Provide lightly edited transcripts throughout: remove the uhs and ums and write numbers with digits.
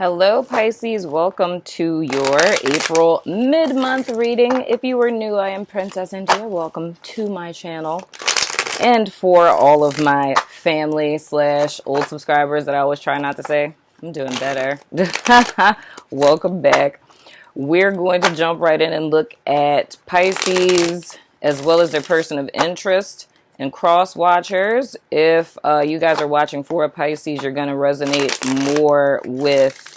Hello Pisces, welcome to your April mid-month reading. If you are new, I am Princess India. Welcome to my channel. And for all of my family / old subscribers that I always try not to say, I'm doing better. Welcome back. We're going to jump right in and look at Pisces as well as their person of interest and cross watchers. If you guys are watching for a Pisces, you're going to resonate more with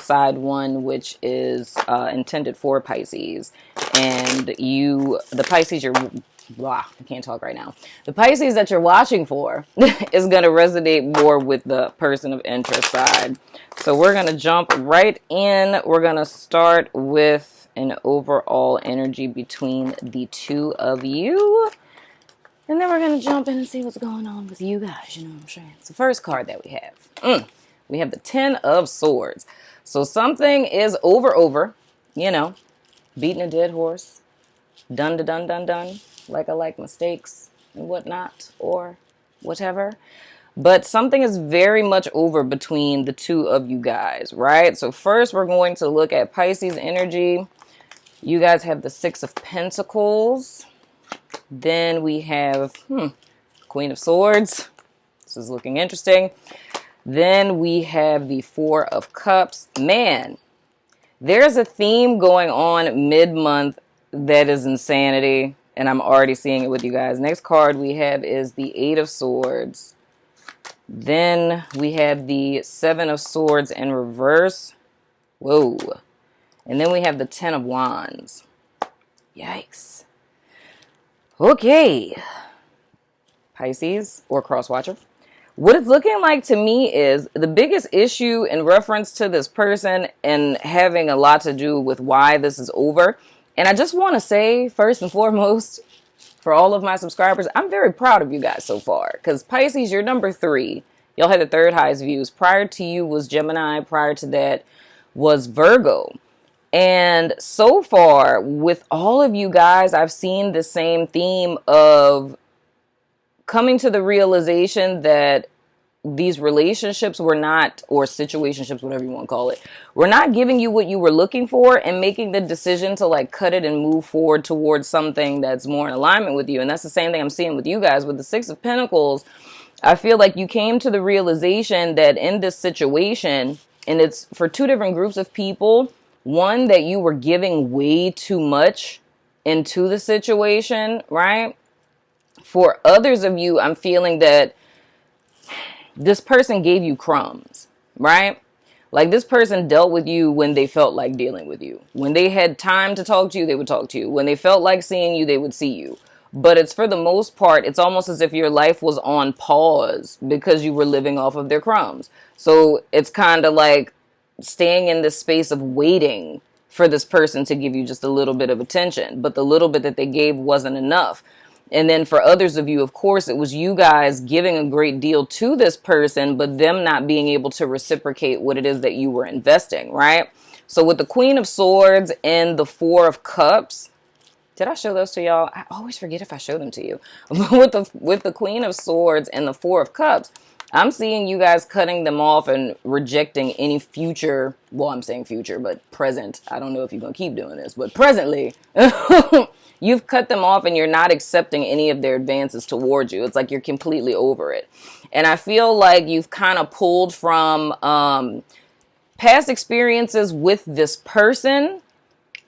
side one, which is intended for Pisces. And the Pisces I can't talk right now. The Pisces that you're watching for is going to resonate more with the person of interest side. So we're going to jump right in. We're going to start with an overall energy between the two of you. And then we're going to jump in and see what's going on with you guys. You know what I'm saying? It's the first card that we have. We have the 10 of Swords. So something is over, you know, beating a dead horse. Done. Like I like mistakes and whatnot or whatever. But something is very much over between the two of you guys, right? So first we're going to look at Pisces energy. You guys have the 6 of Pentacles. Then we have Queen of Swords. This is looking interesting. Then we have the 4 of Cups. Man, there's a theme going on mid-month that is insanity. And I'm already seeing it with you guys. Next card we have is the 8 of Swords. Then we have the 7 of Swords in reverse. Whoa. And then we have the 10 of Wands. Yikes. Okay. Pisces or cross watcher. What it's looking like to me is the biggest issue in reference to this person and having a lot to do with why this is over. And I just want to say, first and foremost, for all of my subscribers, I'm very proud of you guys so far. Because Pisces, you're number 3. Y'all had the 3rd highest views. Prior to you was Gemini. Prior to that was Virgo. And so far, with all of you guys, I've seen the same theme of coming to the realization that these relationships were not, or situationships, whatever you want to call it, were not giving you what you were looking for and making the decision to like cut it and move forward towards something that's more in alignment with you. And that's the same thing I'm seeing with you guys with the 6 of Pentacles. I feel like you came to the realization that in this situation, and it's for 2 different groups of people, one, that you were giving way too much into the situation, right? For others of you, I'm feeling that this person gave you crumbs, right? Like this person dealt with you when they felt like dealing with you. When they had time to talk to you, they would talk to you. When they felt like seeing you, they would see you. But it's for the most part, it's almost as if your life was on pause because you were living off of their crumbs. So it's kind of like staying in this space of waiting for this person to give you just a little bit of attention. But the little bit that they gave wasn't enough. And then for others of you, of course, it was you guys giving a great deal to this person, but them not being able to reciprocate what it is that you were investing, right? So with the Queen of Swords and the 4 of Cups, did I show those to y'all? I always forget if I show them to you. with the Queen of Swords and the 4 of Cups, I'm seeing you guys cutting them off and rejecting any future, well, I'm saying future, but present. I don't know if you're going to keep doing this, but presently, you've cut them off and you're not accepting any of their advances towards you. It's like you're completely over it. And I feel like you've kind of pulled from past experiences with this person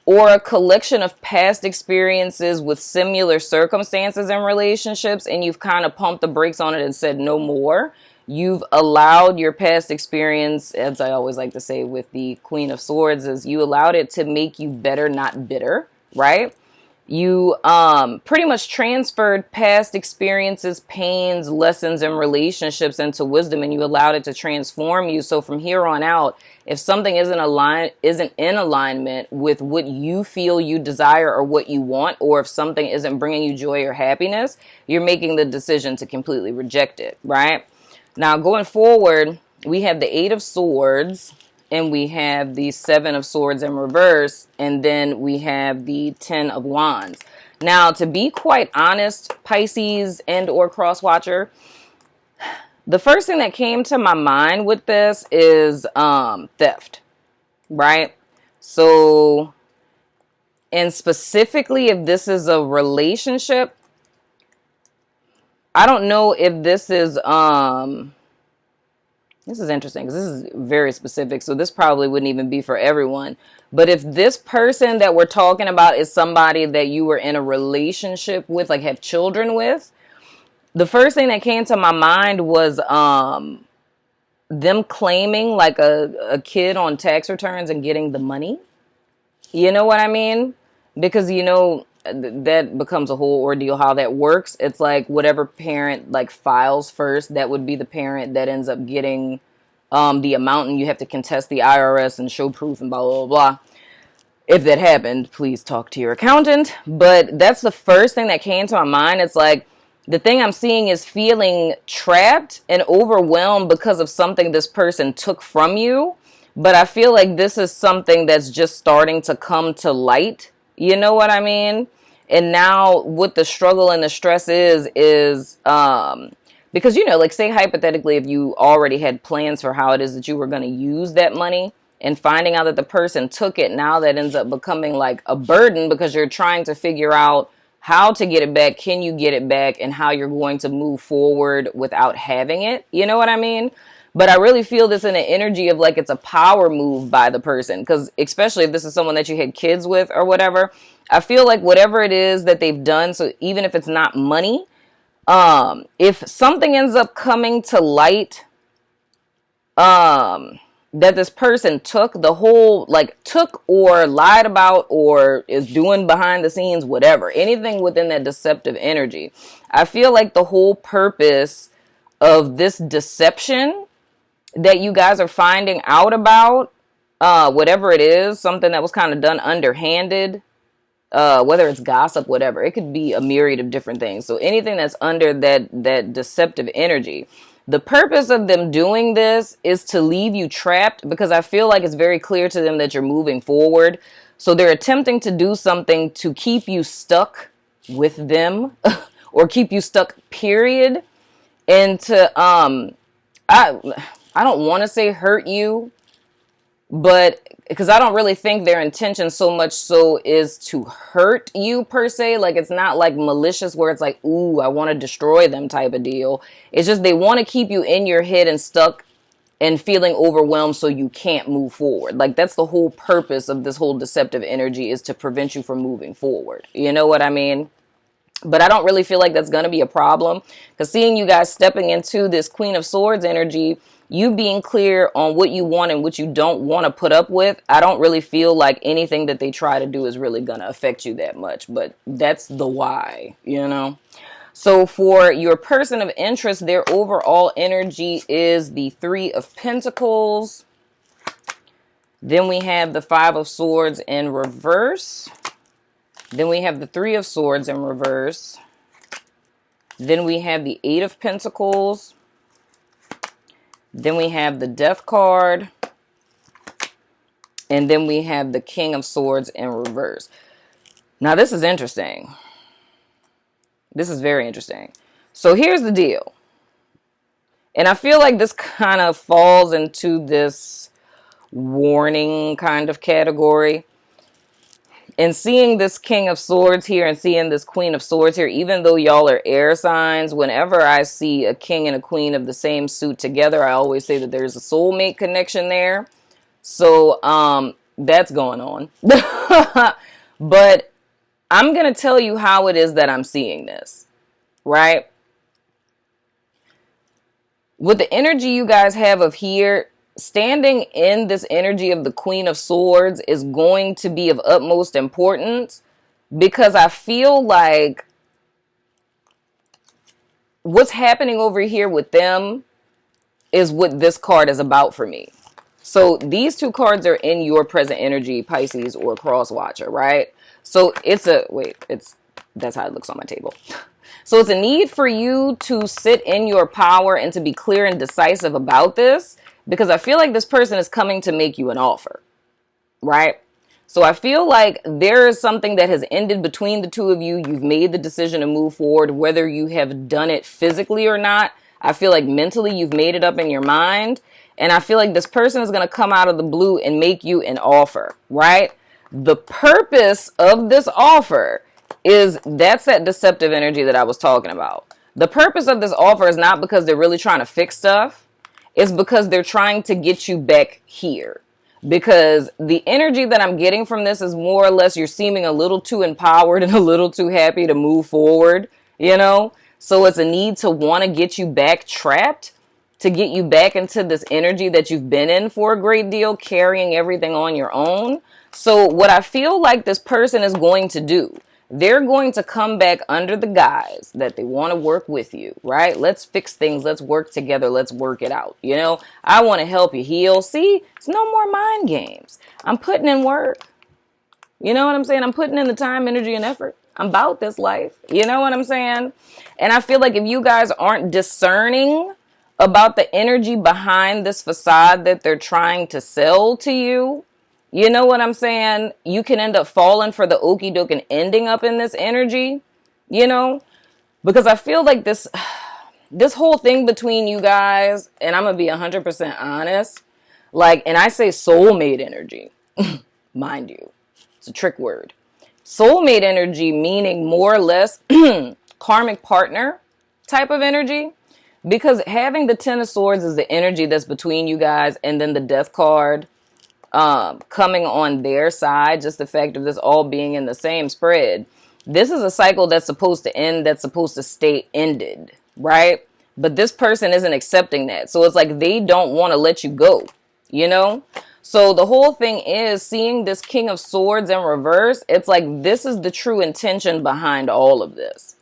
or a collection of past experiences with similar circumstances and relationships, and you've kind of pumped the brakes on it and said no more. You've allowed your past experience, as I always like to say with the Queen of Swords, is you allowed it to make you better, not bitter, right? You pretty much transferred past experiences, pains, lessons, and relationships into wisdom, and you allowed it to transform you. So from here on out, if something isn't in alignment with what you feel you desire or what you want, or if something isn't bringing you joy or happiness, you're making the decision to completely reject it, right? Now, going forward, we have the 8 of Swords, and we have the 7 of Swords in reverse, and then we have the 10 of Wands. Now, to be quite honest, Pisces and or cross watcher, the first thing that came to my mind with this is theft, right? So, and specifically if this is a relationship, I don't know if this is interesting because this is very specific, so this probably wouldn't even be for everyone. But if this person that we're talking about is somebody that you were in a relationship with, like have children with, the first thing that came to my mind was them claiming like a kid on tax returns and getting the money. You know what I mean? Because, you know, that becomes a whole ordeal how that works. It's like whatever parent like files first, that would be the parent that ends up getting the amount, and you have to contest the IRS and show proof and blah, blah, blah. If that happened, please talk to your accountant. But that's the first thing that came to my mind. It's like the thing I'm seeing is feeling trapped and overwhelmed because of something this person took from you. But I feel like this is something that's just starting to come to light. You know what I mean? And now what the struggle and the stress is because, you know, like say hypothetically, if you already had plans for how it is that you were going to use that money and finding out that the person took it, now that ends up becoming like a burden because you're trying to figure out how to get it back, can you get it back, and how you're going to move forward without having it. You know what I mean? But I really feel this in an energy of like it's a power move by the person, because especially if this is someone that you had kids with or whatever, I feel like whatever it is that they've done, so even if it's not money, if something ends up coming to light that this person took, the whole like took or lied about or is doing behind the scenes, whatever, anything within that deceptive energy, I feel like the whole purpose of this deception that you guys are finding out about, whatever it is, something that was kind of done underhanded, whether it's gossip, whatever, it could be a myriad of different things. So anything that's under that deceptive energy, the purpose of them doing this is to leave you trapped, because I feel like it's very clear to them that you're moving forward. So they're attempting to do something to keep you stuck with them or keep you stuck, period. And to, I don't want to say hurt you, but because I don't really think their intention so much so is to hurt you per se. Like it's not like malicious where it's like, ooh, I want to destroy them type of deal. It's just they want to keep you in your head and stuck and feeling overwhelmed so you can't move forward. Like that's the whole purpose of this whole deceptive energy, is to prevent you from moving forward. You know what I mean? But I don't really feel like that's going to be a problem, because seeing you guys stepping into this Queen of Swords energy, you being clear on what you want and what you don't want to put up with, I don't really feel like anything that they try to do is really going to affect you that much. But that's the why, you know. So for your person of interest, their overall energy is the Three of Pentacles. Then we have the Five of Swords in reverse. Then we have the Three of Swords in reverse. Then we have the Eight of Pentacles. Then we have the Death card. And then we have the King of Swords in reverse. Now this is interesting. This is very interesting. So here's the deal. And I feel like this kind of falls into this warning kind of category. And seeing this King of Swords here and seeing this Queen of Swords here, even though y'all are air signs, whenever I see a king and a queen of the same suit together, I always say that there's a soulmate connection there. So that's going on. But I'm going to tell you how it is that I'm seeing this, right? With the energy you guys have of here, standing in this energy of the Queen of Swords is going to be of utmost importance, because I feel like what's happening over here with them is what this card is about for me. So these two cards are in your present energy, Pisces or Cross Watcher, right? So it's a, that's how it looks on my table. So it's a need for you to sit in your power and to be clear and decisive about this, because I feel like this person is coming to make you an offer, right? So I feel like there is something that has ended between the two of you. You've made the decision to move forward, whether you have done it physically or not. I feel like mentally you've made it up in your mind. And I feel like this person is going to come out of the blue and make you an offer, right? The purpose of this offer is that's that deceptive energy that I was talking about. The purpose of this offer is not because they're really trying to fix stuff. It's because they're trying to get you back here. Because the energy that I'm getting from this is more or less you're seeming a little too empowered and a little too happy to move forward, you know? So it's a need to want to get you back trapped, to get you back into this energy that you've been in for a great deal, carrying everything on your own. So what I feel like this person is going to do, they're going to come back under the guise that they want to work with you, right? Let's fix things. Let's work together. Let's work it out. You know, I want to help you heal. See, it's no more mind games. I'm putting in work. You know what I'm saying? I'm putting in the time, energy, and effort. I'm about this life. You know what I'm saying? And I feel like if you guys aren't discerning about the energy behind this facade that they're trying to sell to you, you know what I'm saying? You can end up falling for the okie doke and ending up in this energy, you know? Because I feel like this whole thing between you guys, and I'm going to be 100% honest, like, and I say soulmate energy, mind you, it's a trick word. Soulmate energy meaning more or less karmic partner type of energy. Because having the Ten of Swords is the energy that's between you guys, and then the Death card coming on their side, just the fact of this all being in the same spread. This is a cycle that's supposed to end, that's supposed to stay ended, right? But this person isn't accepting that. So it's like they don't want to let you go, you know? So the whole thing is seeing this King of Swords in reverse. It's like this is the true intention behind all of this.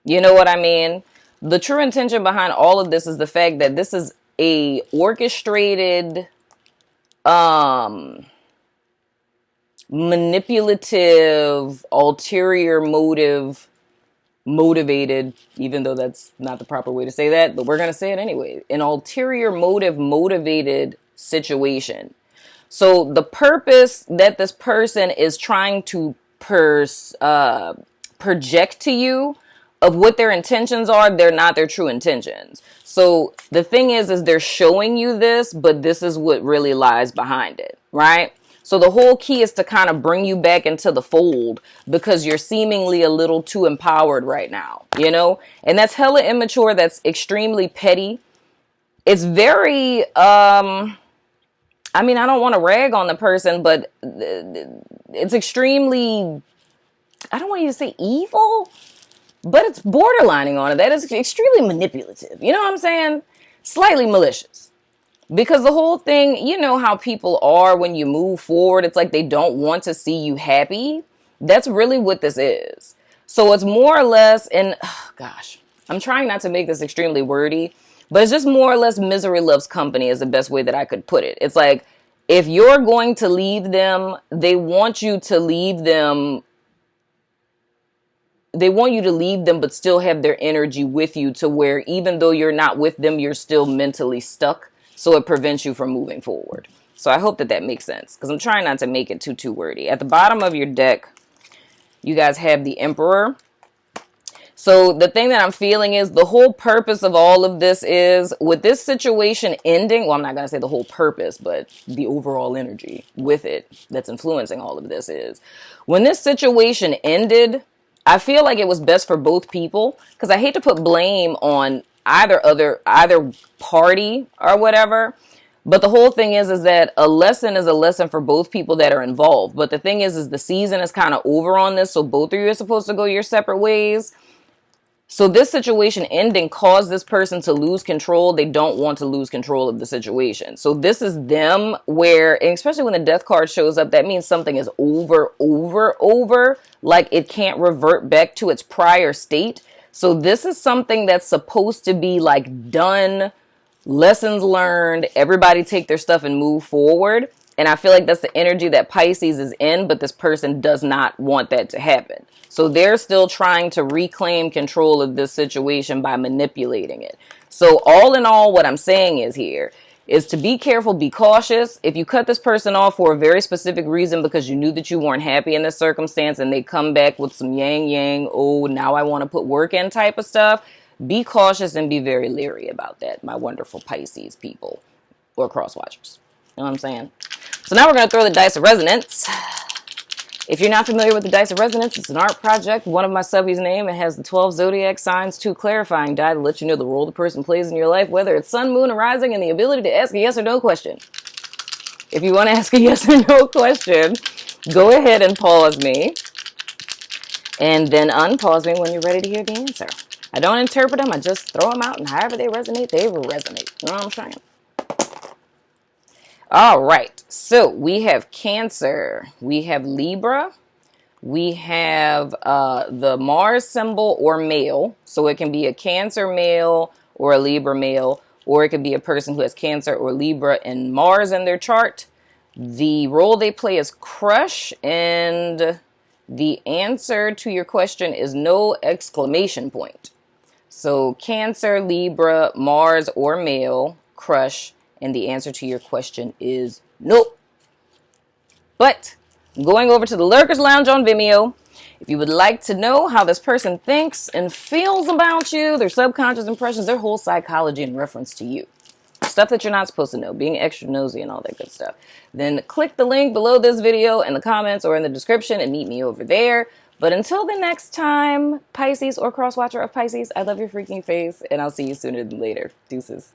You know what I mean? The true intention behind all of this is the fact that this is a orchestrated, manipulative, ulterior motivated, even though that's not the proper way to say that, but we're going to say it anyway, an ulterior motivated situation. So the purpose that this person is trying to project to you of what their intentions are, they're not their true intentions. So the thing is they're showing you this, but this is what really lies behind it, right? So the whole key is to kind of bring you back into the fold because you're seemingly a little too empowered right now, you know? And that's hella immature. That's extremely petty. It's very, I mean, I don't want to rag on the person, but it's extremely, I don't want you to say evil, but it's borderlining on it. That is extremely manipulative. You know what I'm saying? Slightly malicious. Because the whole thing, you know how people are when you move forward. It's like they don't want to see you happy. That's really what this is. So it's more or less, and gosh, I'm trying not to make this extremely wordy, but it's just more or less misery loves company is the best way that I could put it. It's like if you're going to leave them, they want you to leave them. They want you to leave them, but still have their energy with you to where even though you're not with them, you're still mentally stuck. So it prevents you from moving forward. So I hope that that makes sense because I'm trying not to make it too wordy. At the bottom of your deck, you guys have the Emperor. So the thing that I'm feeling is the whole purpose of all of this is with this situation ending. Well, I'm not going to say the whole purpose, but the overall energy with it that's influencing all of this is when this situation ended, I feel like it was best for both people because I hate to put blame on either party or whatever. But the whole thing is that a lesson for both people that are involved. But the thing is the season is kind of over on this. So both of you are supposed to go your separate ways. So this situation ending caused this person to lose control. They don't want to lose control of the situation. So this is them where, and especially when the Death card shows up, that means something is over. Like it can't revert back to its prior state. So this is something that's supposed to be like done, lessons learned, everybody take their stuff and move forward. And I feel like that's the energy that Pisces is in, but this person does not want that to happen. So they're still trying to reclaim control of this situation by manipulating it. So all in all, what I'm saying is to be careful, be cautious. If you cut this person off for a very specific reason because you knew that you weren't happy in this circumstance and they come back with some yang, oh, now I want to put work in type of stuff, Be cautious and be very leery about that, my wonderful Pisces people or cross watchers. You know what I'm saying? So now we're going to throw the dice of resonance. If you're not familiar with the Dice of Resonance, it's an art project. One of my subbies' name, it has the 12 zodiac signs, 2 clarifying die to let you know the role the person plays in your life, whether it's sun, moon, or rising, and the ability to ask a yes or no question. If you want to ask a yes or no question, go ahead and pause me, and then unpause me when you're ready to hear the answer. I don't interpret them, I just throw them out, and however they resonate, they will resonate. You know what I'm saying? All right, so we have Cancer, we have Libra, we have the Mars symbol or male, so it can be a Cancer male or a Libra male, or it could be a person who has Cancer or Libra and Mars in their chart. The role they play is crush, and the answer to your question is no exclamation point. So Cancer, Libra, Mars or male, crush, and the answer to your question is nope. But going over to the Lurkers Lounge on Vimeo, if you would like to know how this person thinks and feels about you, their subconscious impressions, their whole psychology in reference to you, stuff that you're not supposed to know, being extra nosy and all that good stuff, then click the link below this video in the comments or in the description and meet me over there. But until the next time, Pisces or cross watcher of Pisces, I love your freaking face, and I'll see you sooner than later. Deuces.